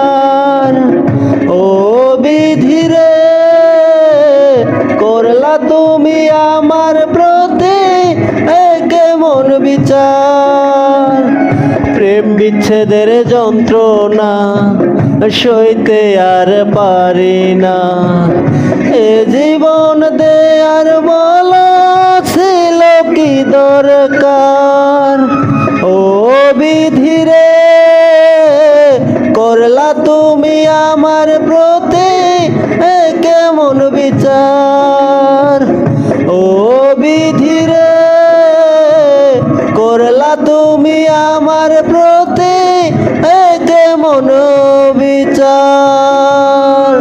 বিচার। ও বিধি রে, করলা তুমি আমার প্রতি এ কেমন বিচার। প্রেম বিচ্ছেদের যন্ত্রণা সইতে আর পারি না, এ জীবন দেয়ার বলা ছিল কি দরকার। ও বিধি রে, করলা তুমি আমার প্রতি এ কেমন বিচার। ও বিধি রে, করলা তুমি আমার প্রতি এ কেমন বিচার।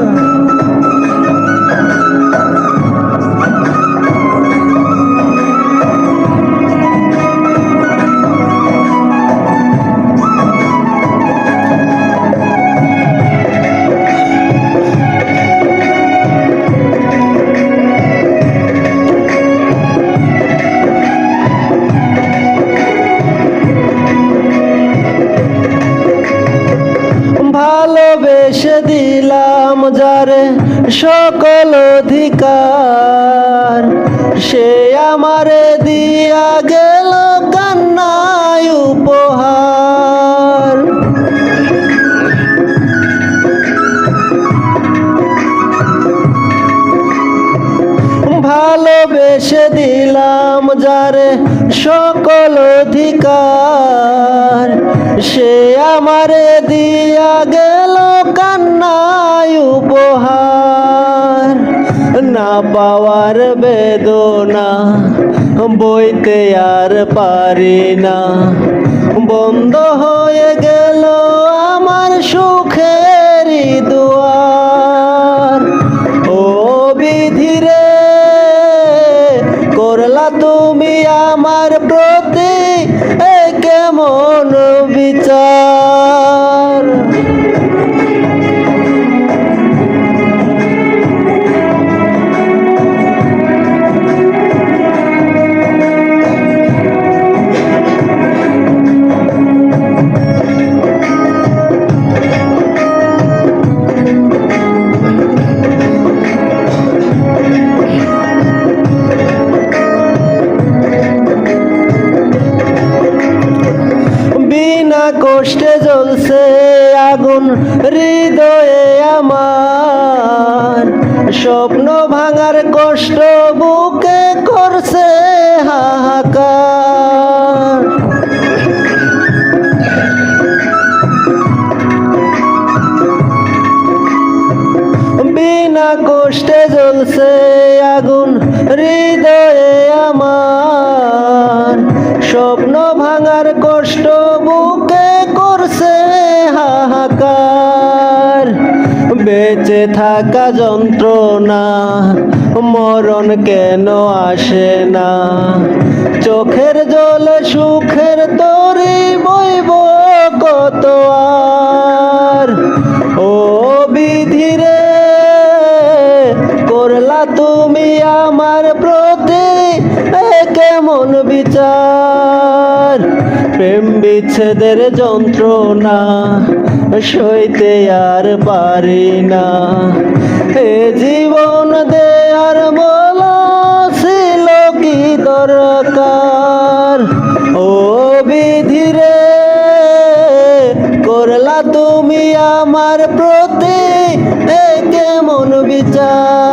ভালোবেসে দিলাম যারে সকল অধিকার, সে আমারে দিয়া গেল কান্নায় উপহার। ভালোবেসে দিলাম যারে সকল অধিকার, সে আমারে দিয়া গেল কান্নায় উপহার। না পাওয়ার বেদনা বইতে আর পারি না, বন্ধ হয়ে গেল আমার সুখেরই দুয়ার। ও বিধি রে, করলা তুমি আমার প্রতি এ কেমন বিচার। কষ্টে জ্বলছে আগুন হৃদয়ে আমার, স্বপ্ন ভাঙার কষ্ট বুকে করছে হাহাকার। বিনা কষ্টে জ্বলছে আগুন হৃদয়ে আমার, স্বপ্ন ভাঙার কষ্ট বুকে করছে হাহাকার। বেঁচে থাকা যন্ত্রণা মরণ কেন আসে না, চোখের জলে সুখের তরি বইব কত আর। ও বিধি রে, করলা তুমি আমার প্রতি এ কেমন বিচার। প্রেম বিচ্ছেদের যন্ত্রণা সইতে আর পারি না, এ জীবন দেয়ার বলা ছিল কি দরকার। ও বিধি রে, করলা তুমি আমার প্রতি এ কেমন বিচার।